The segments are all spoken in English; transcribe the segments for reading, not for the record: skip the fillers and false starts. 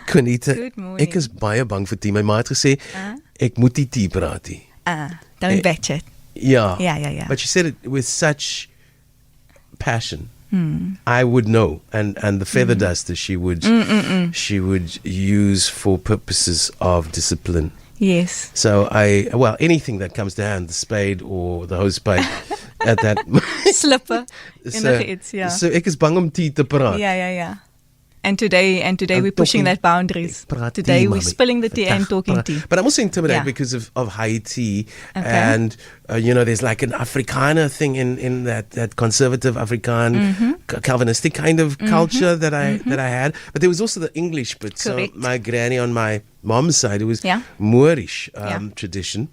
Quinique, Good morning. ek is baie bang vir tee. My ma het gesê, ek moet nie tee praat nie. Don't batch it. Yeah. Yeah. But she said it with such passion. I would know. And the feather duster she would use for purposes of discipline. Yes. So anything that comes to hand, the spade or the hosepipe at that Slipper. Yeah. So ek is bang om tee te praat. Yeah. And today we're pushing that boundaries. Today we're spilling the tea and talking tea. But I'm also intimidated because of high tea. Okay. And, there's like an Afrikaner thing in that conservative Afrikaan, Calvinistic kind of culture that I had. But there was also the English bit. Correct. So my granny on my mom's side, it was Moorish tradition.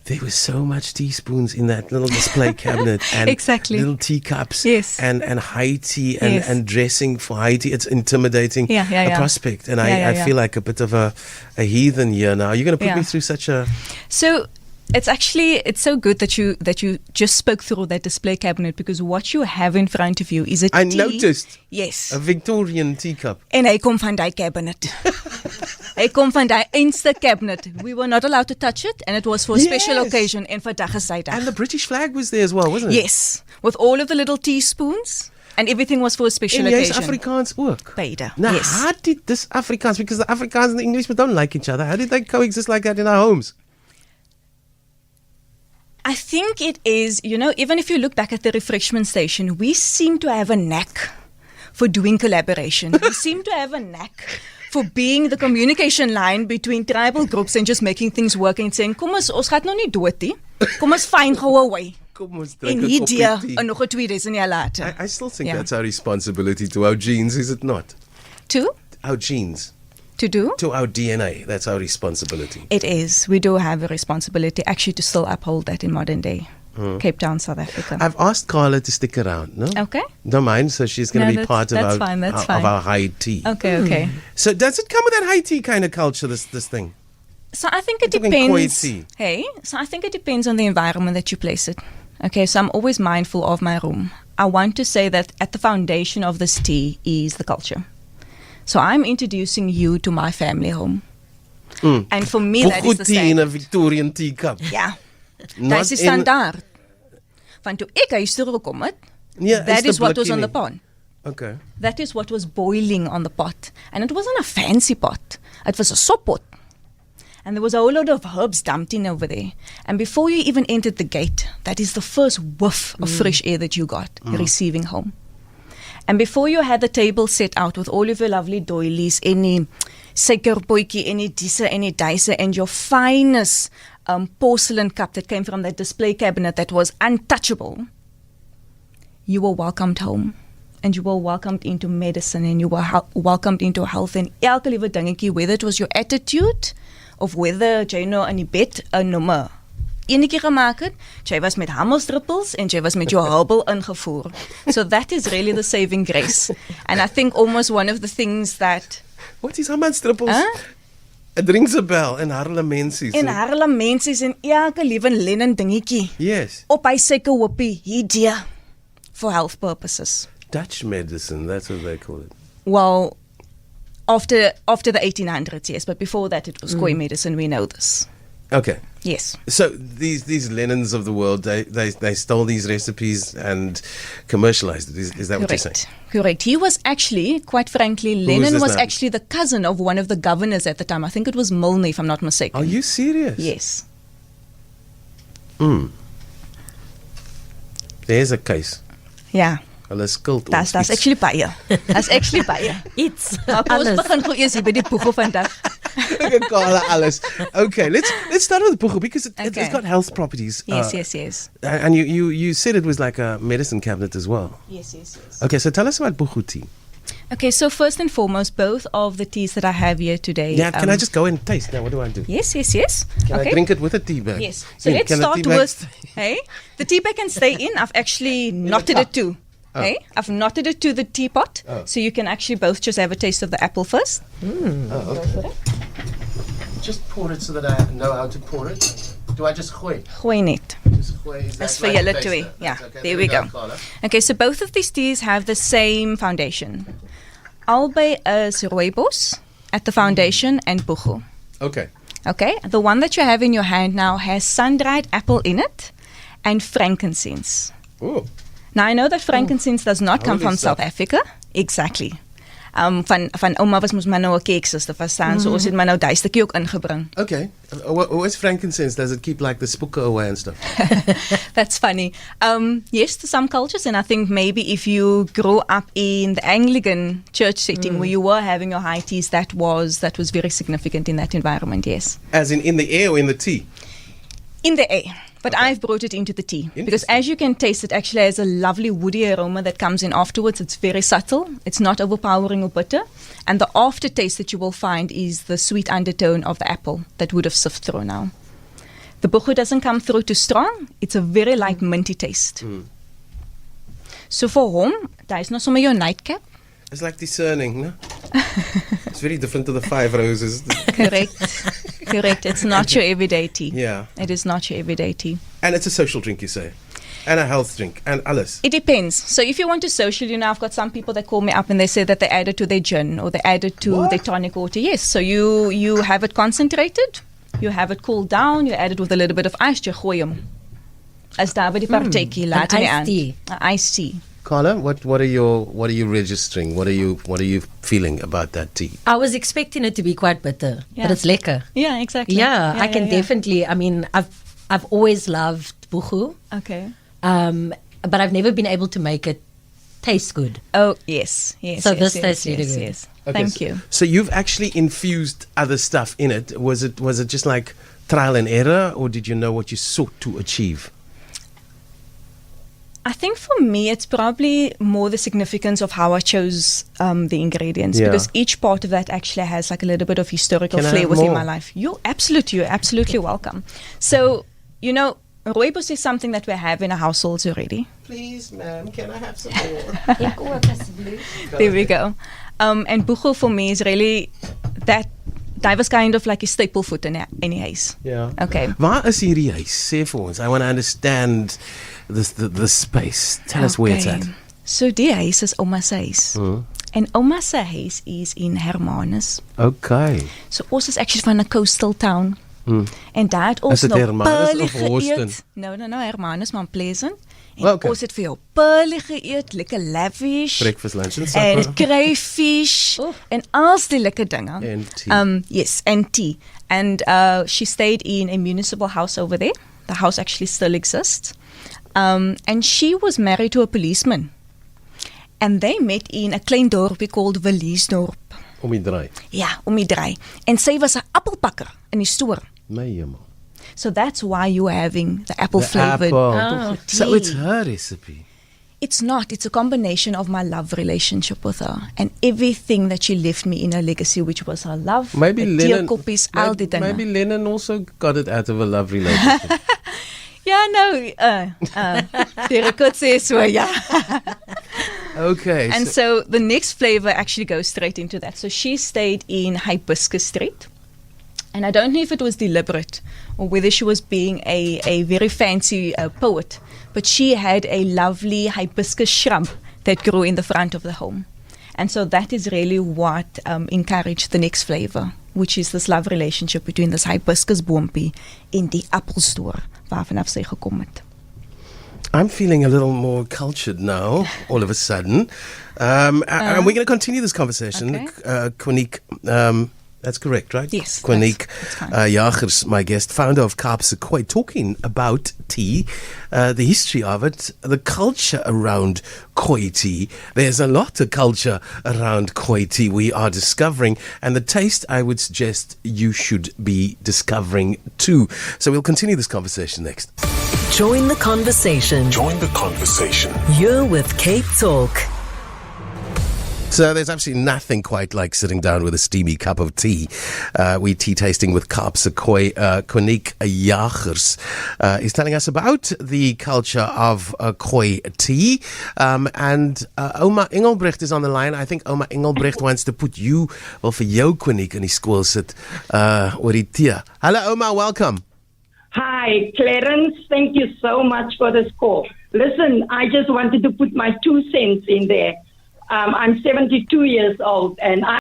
There was so much teaspoons in that little display cabinet and little teacups and high tea and dressing for high tea. It's intimidating a prospect. And I feel like a bit of a heathen here now. You're going to put me through such a... So it's so good that you just spoke through that display cabinet, because what you have in front of you is a tea. I noticed. Yes. A Victorian teacup. En hy kom van daai cabinet. Hy kom van daai einste cabinet. We were not allowed to touch it, and it was for a special occasion. En vandag is sy dag. And the British flag was there as well, wasn't it? Yes. With all of the little teaspoons. And everything was for a special occasion. En jy's Afrikaans ook. Beide. Now, how did this Afrikaans, because the Afrikaans and the English don't like each other, how did they coexist like that in our homes? I think it is, even if you look back at the refreshment station, we seem to have a knack for doing collaboration. We seem to have a knack for being the communication line between tribal groups and just making things work and saying, kom ons gaat nou nie dood nie. Kom ons fyn gou away. Kom ons drink en 'n koppie tee. En nog 2000 jaar later. I still think that's our responsibility to our genes, is it not? To? Our genes. To do? To our DNA. That's our responsibility. It is. We do have a responsibility actually to still uphold that in modern day. Cape Town, South Africa. I've asked Carla to stick around, no? Okay. Don't mind, so she's going to be part of our high tea. Okay. So does it come with that high tea kind of culture, this thing? So I think it depends. So I think it depends on the environment that you place it. Okay, so I'm always mindful of my room. I want to say that at the foundation of this tea is the culture. So I'm introducing you to my family home. And for me, that is the tea in a Victorian teacup. Yeah. Dat is die standaard. Van toe ek huis toe gekom het, that is what was on the pot. Okay. That is what was boiling on the pot. And it wasn't a fancy pot. It was a sop pot. And there was a whole lot of herbs dumped in over there. And before you even entered the gate, that is the first whiff of fresh air that you got receiving home. And before you had the table set out with all of your lovely doilies, any suikerbootjie, any disse, any dice, and your finest porcelain cup that came from that display cabinet that was untouchable, you were welcomed home. And you were welcomed into medicine, and you were welcomed into health. And elke liewe dingetjie, whether it was your attitude, of whether jy nou in die bed 'n nommer enetjie gemaak het, jy was met hammelsdruppels en jy was met jou herbal ingevoer. So that is really the saving grace. And I think almost one of the things that... What is hammelsdruppels? It rings a bell in Harlemensies. In Harlemensies en elke liewe Lennon dingetjie. Yes. Op hy suikerhoopie, hier for health purposes. Dutch medicine, that's what they call it. Well, after the 1800s, yes, but before that it was Khoi medicine, we know this. Okay. Yes. So these Lennons of the world, they stole these recipes and commercialized it. Is that what you're saying? Correct. He was actually, quite frankly, Lennon was actually the cousin of one of the governors at the time. I think it was Milne, if I'm not mistaken. Are you serious? Yes. There's a case. Yeah. Hulle skuld ons. That's actually baie. That's actually baie. Iets. Ons begin gou eers hier by die poegel vandag. Ek call alles. Okay, let's start with the poegel because it's got health properties. Yes. And you said it was like a medicine cabinet as well. Yes. Okay, so tell us about poegel tea. Okay, so first and foremost, both of the teas that I have here today. Yeah, can I just go and taste now? What do I do? Yes. Can I drink it with a tea bag? Yes. So let's start with, the tea bag can stay in. I've actually knotted it too. I've knotted it to the teapot, so you can actually both just have a taste of the apple first. Okay. Just pour it so that I know how to pour it. Do I just gooi? Gooi net. That's for julle twee. Yeah, there we go. Okay, so both of these teas have the same foundation. albei is rooibos at the foundation and buchu. Okay. Okay, the one that you have in your hand now has sun-dried apple in it and frankincense. Oh. Now, I know that frankincense does not come from South Africa. Exactly. Van oma was maar nou 'n keeksus te verstaan, so ons het maar nou daai stukkie ook ingebring. Okay. What's frankincense? Does it keep like the spooker away and stuff? That's funny. Yes, to some cultures, and I think maybe if you grew up in the Anglican church setting where you were having your high teas, that was very significant in that environment, yes. As in the air or in the tea? In the air. But I've brought it into the tea. Because as you can taste, it actually has a lovely woody aroma that comes in afterwards. It's very subtle. It's not overpowering or bitter. And the aftertaste that you will find is the sweet undertone of the apple that would have sifted through now. The buchu doesn't come through too strong. It's a very light minty taste. So for home, daar is nog sommer your nightcap. It's like discerning, no? It's very different to the Five Roses. Correct. It's not your everyday tea. Yeah. It is not your everyday tea. And it's a social drink, you say? And a health drink, and alles. It depends. So if you want to social, I've got some people that call me up and they say that they add it to their gin or they add it to their tonic water. Yes, so you have it concentrated, you have it cooled down, you add it with a little bit of ice, jy gooi hom. As daar by die partytjie laat in die aand. Iced tea. Carla, what are you registering? What are you feeling about that tea? I was expecting it to be quite bitter, but it's lekker. Yeah, exactly. Yeah, I can definitely. I mean, I've always loved buchu. Okay. But I've never been able to make it taste good. Oh yes. So this tastes really good. Yes. Okay, Thank you. So you've actually infused other stuff in it. Was it just like trial and error, or did you know what you sought to achieve? I think for me, it's probably more the significance of how I chose the ingredients, because each part of that actually has like a little bit of historical flavor within my life. You're absolutely welcome. So, rooibos is something that we have in our households already. Please, ma'am, can I have some more? There we go. And buchu for me is really that was kind of like a staple food in any huis. Yeah. Okay. Waar is hierdie huis? Sê vir ons. I want to understand the space. Tell us where it's at. So die huis is Oma se huis. En Oma se huis is in Hermanus. Okay. So ons is actually van 'n coastal town. En daar het ons nog Hermanus of Houston? No, Hermanus, Mount Pleasant. En ons het vir jou pearlie geëet, lekker lavish. Breakfast, lunch and supper. En crayfish. En als die lekker dinge. And tea. Yes, and tea. And she stayed in a municipal house over there. The house actually still exists. And she was married to a policeman. And they met in a klein dorpie called Verliesdorp. Om die draai. Ja, om die draai. En sy was 'n appelpakker in die stoor. My hemel. So that's why you're having the apple-flavored tea. So it's her recipe. It's not. It's a combination of my love relationship with her and everything that she left me in her legacy, which was her love. Maybe Lennon also got it out of a love relationship. Yeah, no. There could say so, yeah. Okay. And so the next flavor actually goes straight into that. So she stayed in Hibiscus Street. And I don't know if it was deliberate or whether she was being a very fancy poet, but she had a lovely hibiscus shrub that grew in the front of the home. And so that is really what encouraged the next flavor, which is this love relationship between this hibiscus boompie en die appelstoor waarvanaf sy gekom het. I'm feeling a little more cultured now, all of a sudden. And we're going to continue this conversation. Okay. Quinique, that's correct, right? Yes. Quinique Jagers, my guest, founder of Kaapse Khoi, talking about tea, the history of it, the culture around Khoi tea. There's a lot of culture around Khoi tea we are discovering, and the taste I would suggest you should be discovering too. So we'll continue this conversation next. Join the conversation. You're with Cape Talk. So there's absolutely nothing quite like sitting down with a steamy cup of tea. We're tea tasting with Kaapse Khoi. Quinique Jagers is telling us about the culture of Khoi tea. And Oma Engelbrecht is on the line. I think Oma Engelbrecht wants to put you, well, vir jou Quinique in die skool sit oor die tee. Hello Oma, welcome. Hi, Clarence. Thank you so much for this call. Listen, I just wanted to put my 2 cents in there. I'm 72 years old, and